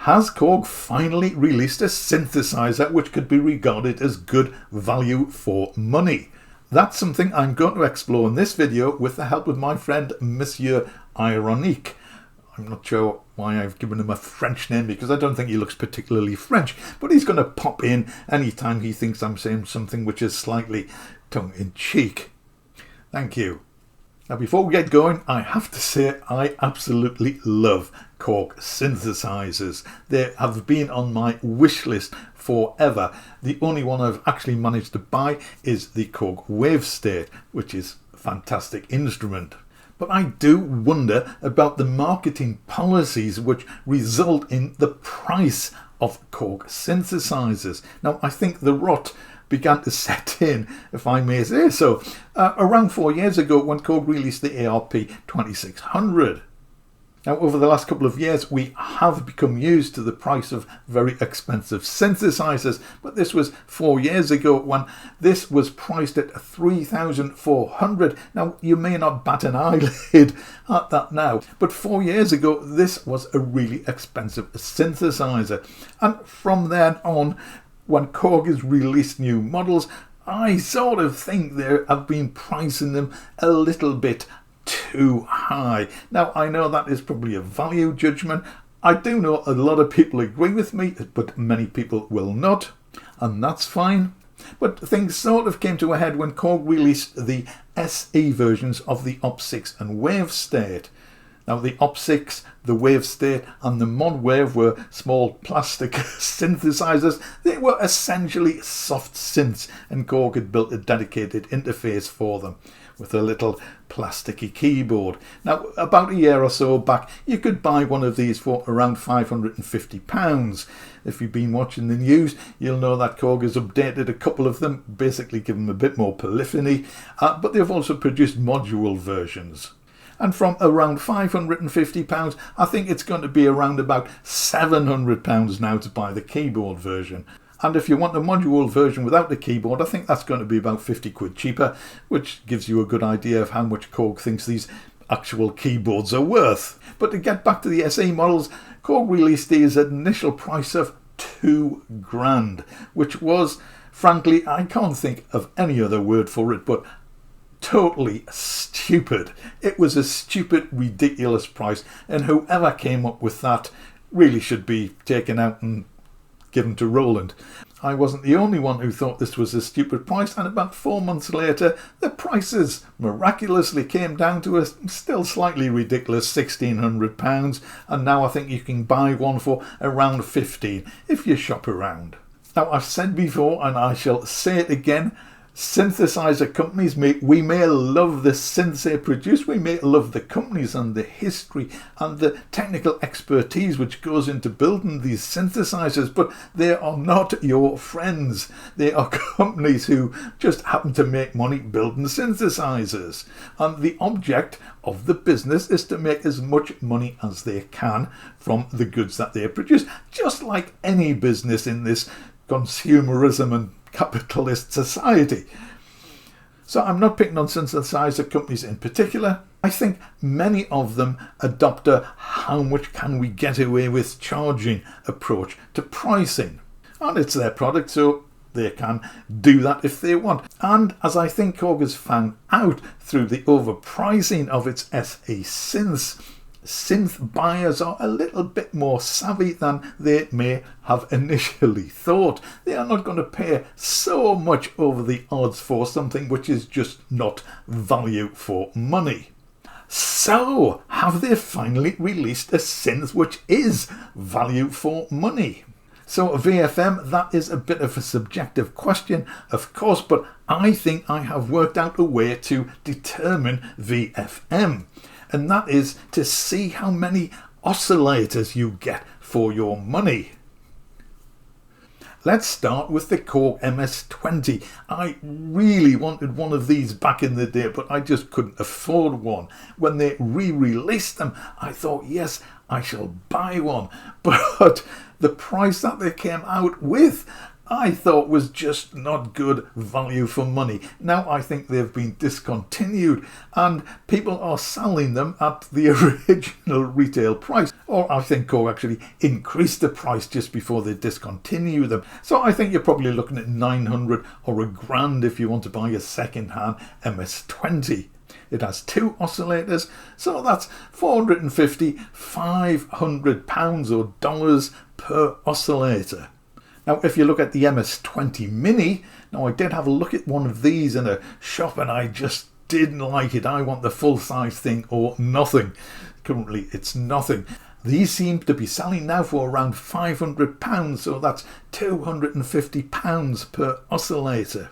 Has Korg finally released a synthesizer which could be regarded as good value for money? That's something I'm going to explore in this video with the help of my friend Monsieur Ironique. I'm not sure why I've given him a French name because I don't think he looks particularly French, but he's going to pop in anytime he thinks I'm saying something which is slightly tongue-in-cheek. Thank you. Now before we get going, I have to say I absolutely love Korg synthesizers. They have been on my wish list forever. The only one I've actually managed to buy is the Korg Wavestate, which is a fantastic instrument. But I do wonder about the marketing policies which result in the price of Korg synthesizers. Now I think the rot began to set in, if I may say so, around 4 years ago when Korg released the PS3300. Now over the last couple of years we have become used to the price of very expensive synthesizers, but this was 4 years ago when this was priced at $3,400. Now you may not bat an eyelid at that now, but 4 years ago this was a really expensive synthesizer, and from then on, when Korg has released new models, I sort of think they have been pricing them a little bit too high. Now I know that is probably a value judgment. I do know a lot of people agree with me, but many people will not, and that's fine. But things sort of came to a head when Korg released the SE versions of the Op6 and Wavestate. Now the Op6, the Wavestate and the Modwave were small plastic synthesizers. They were essentially soft synths, and Korg had built a dedicated interface for them with a little plasticky keyboard. Now about a year or so back you could buy one of these for around £550. If you've been watching the news you'll know that Korg has updated a couple of them, basically given them a bit more polyphony, but they've also produced module versions. And from around £550, I think it's going to be around about £700 now to buy the keyboard version. And if you want the module version without the keyboard, I think that's going to be about 50 quid cheaper, which gives you a good idea of how much Korg thinks these actual keyboards are worth. But to get back to the SE models, Korg released these at an initial price of £2,000, which was, frankly, I can't think of any other word for it, but totally stupid. It was a stupid, ridiculous price, and whoever came up with that really should be taken out and given to Roland. I wasn't the only one who thought this was a stupid price, and about 4 months later the prices miraculously came down to a still slightly ridiculous £1,600, and now I think you can buy one for around £15 if you shop around. Now I've said before, and I shall say it again, synthesizer companies we may love the synths they produce, we may love the companies and the history and the technical expertise which goes into building these synthesizers, but they are not your friends. They are companies who just happen to make money building synthesizers, and the object of the business is to make as much money as they can from the goods that they produce, just like any business in this consumerism and capitalist society. So I'm not picking on synthesizer companies in particular. I think many of them adopt a how much can we get away with charging approach to pricing, and it's their product, so they can do that if they want. And as I think Korg has found out through the overpricing of its SE synths, synth buyers are a little bit more savvy than they may have initially thought. They are not going to pay so much over the odds for something which is just not value for money. So, have they finally released a synth which is value for money? So VFM, that is a bit of a subjective question, of course, but I think I have worked out a way to determine VFM. And that is to see how many oscillators you get for your money. Let's start with the Korg MS-20. I really wanted one of these back in the day, but I just couldn't afford one. When they re-released them, I thought, yes, I shall buy one. But the price that they came out with, I thought was just not good value for money. Now I think they've been discontinued and people are selling them at the original retail price. Or I think Korg actually increased the price just before they discontinue them. So I think you're probably looking at 900 or £1,000 if you want to buy a second-hand MS-20. It has 2 oscillators, so that's £450, £500 or dollars per oscillator. Now, if you look at the MS-20 Mini, now I did have a look at one of these in a shop and I just didn't like it. I want the full-size thing or nothing. Currently, it's nothing. These seem to be selling now for around £500, so that's £250 per oscillator.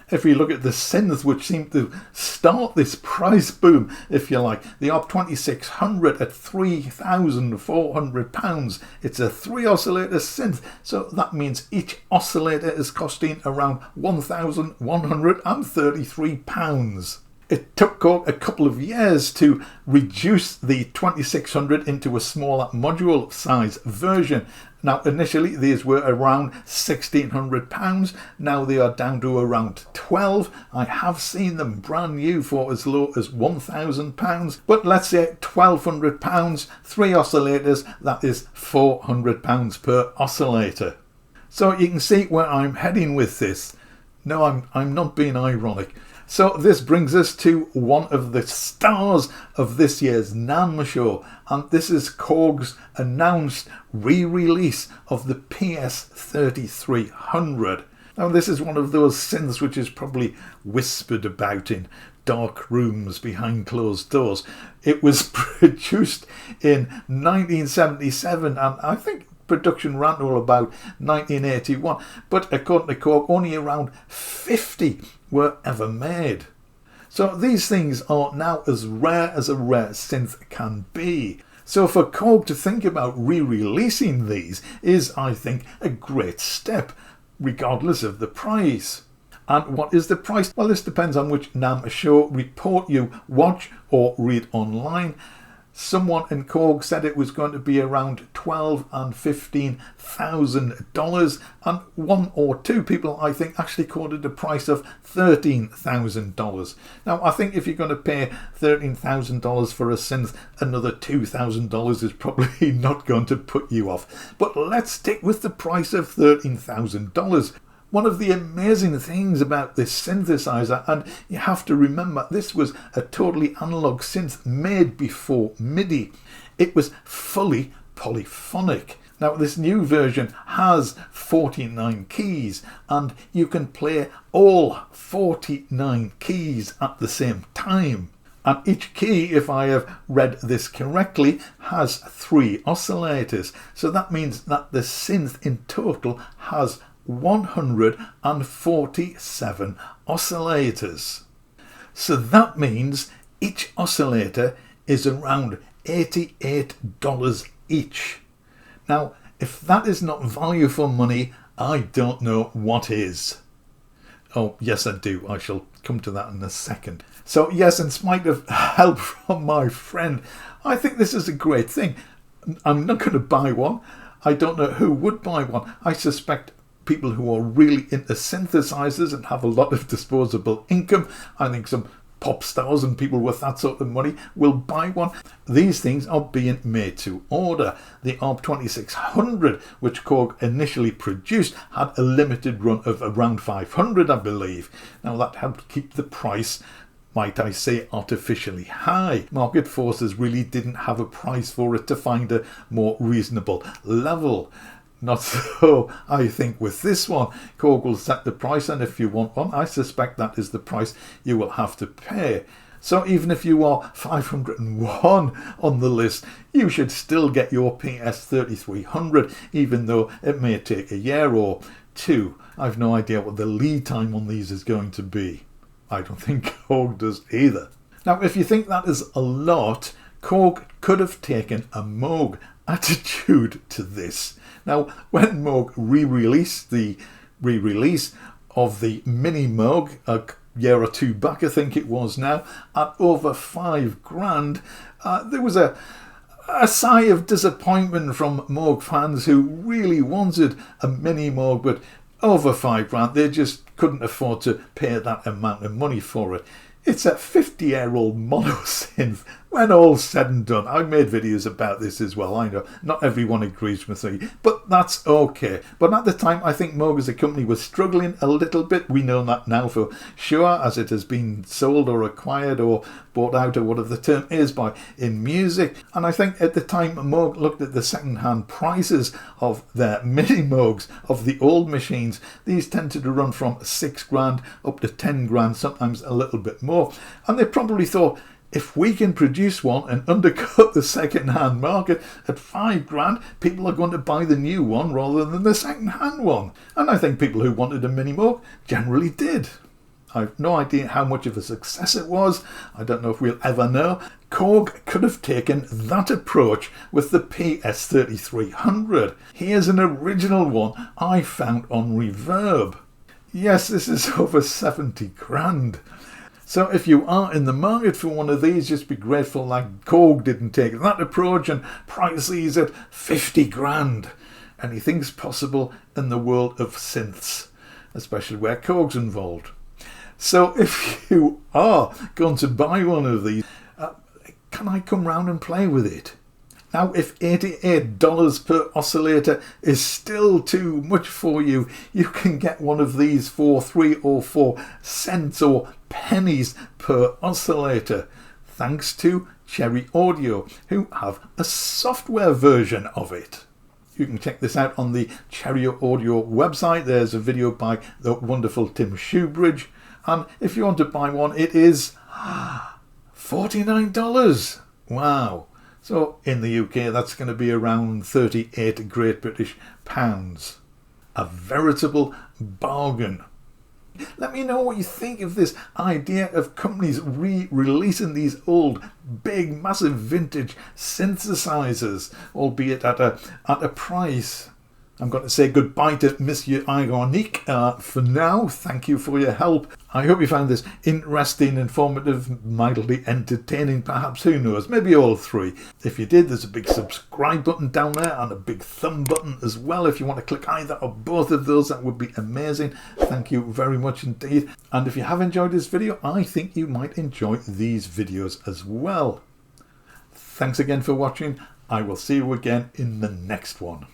If we look at the Synth, which seemed to start this price boom, if you like, the PS3300 at £3,400. It's a 3-oscillator synth, so that means each oscillator is costing around £1,133. It took Korg a couple of years to reduce the 2600 into a smaller module size version. Now initially these were around £1,600, now they are down to around 12. I have seen them brand new for as low as £1,000, but let's say £1,200, 3 oscillators, that is £400 per oscillator. So you can see where I'm heading with this. No, I'm not being ironic. So this brings us to one of the stars of this year's NAMM show, and this is Korg's announced re-release of the PS3300. Now this is one of those synths which is probably whispered about in dark rooms behind closed doors. It was produced in 1977 and I think production ran till about 1981, but according to Korg only around 50 were ever made. So these things are now as rare as a rare synth can be. So for Korg to think about re-releasing these is, I think, a great step, regardless of the price. And what is the price? Well, this depends on which NAMM show report you watch or read online. Someone in Korg said it was going to be around $12,000 and $15,000, and 1 or 2 people I think actually quoted a price of $13,000. Now I think if you're going to pay $13,000 for a synth, another $2,000 is probably not going to put you off. But let's stick with the price of $13,000. One of the amazing things about this synthesizer, and you have to remember this was a totally analog synth made before MIDI. It was fully polyphonic. Now this new version has 49 keys and you can play all 49 keys at the same time. And each key, if I have read this correctly, has 3 oscillators. So that means that the synth in total has 147 oscillators. So that means each oscillator is around $88 each. Now, if that is not value for money, I don't know what is. Oh, yes, I do. I shall come to that in a second. So, yes, in spite of help from my friend, I think this is a great thing. I'm not going to buy one. I don't know who would buy one. I suspect people who are really into synthesizers and have a lot of disposable income. I think some pop stars and people with that sort of money will buy one. These things are being made to order. The PS2600, which Korg initially produced, had a limited run of around 500, I believe. Now that helped keep the price, might I say, artificially high. Market forces really didn't have a price for it to find a more reasonable level. Not so, I think, with this one. Korg will set the price, and if you want one, I suspect that is the price you will have to pay. So even if you are 501 on the list, you should still get your PS3300, even though it may take a year or 2. I've no idea what the lead time on these is going to be. I don't think Korg does either. Now, if you think that is a lot, Korg could have taken a Moog attitude to this. Now, when Moog re-released the re-release of the Mini Moog a year or 2 back, I think it was now, at over £5,000, there was a sigh of disappointment from Moog fans who really wanted a Mini Moog, but over £5 grand. They just couldn't afford to pay that amount of money for it. It's a 50-year-old mono synth when all's said and done. I've made videos about this as well. I know not everyone agrees with me, but that's okay. But at the time, I think Moog as a company was struggling a little bit. We know that now for sure, as it has been sold or acquired or bought out, or whatever the term is, by in music. And I think at the time, Moog looked at the second-hand prices of their mini Moogs, of the old machines. These tended to run from £6 grand up to 10 grand, sometimes a little bit more. And they probably thought, if we can produce one and undercut the second-hand market at £5 grand, people are going to buy the new one rather than the second-hand one. And I think people who wanted a mini Moog generally did. I've no idea how much of a success it was. I don't know if we'll ever know. Korg could have taken that approach with the PS3300. Here's an original one I found on Reverb. Yes, this is over 70 grand. So if you are in the market for one of these, just be grateful that Korg didn't take that approach and price these at 50 grand. Anything's possible in the world of synths, especially where Korg's involved. So if you are going to buy one of these, can I come round and play with it? Now, if $88 per oscillator is still too much for you, you can get one of these for 3 or 4 cents or pennies per oscillator, thanks to Cherry Audio, who have a software version of it. You can check this out on the Cherry Audio website. There's a video by the wonderful Tim Shoebridge. And if you want to buy one, it is $49. Wow. So in the UK, that's going to be around 38 Great British pounds. A veritable bargain. Let me know what you think of this idea of companies re-releasing these old, big, massive vintage synthesizers, albeit at a price. I'm going to say goodbye to Monsieur Ironique for now. Thank you for your help. I hope you found this interesting, informative, mildly entertaining, perhaps, who knows, maybe all three. If you did, there's a big subscribe button down there and a big thumb button as well. If you want to click either or both of those, that would be amazing. Thank you very much indeed. And if you have enjoyed this video, I think you might enjoy these videos as well. Thanks again for watching. I will see you again in the next one.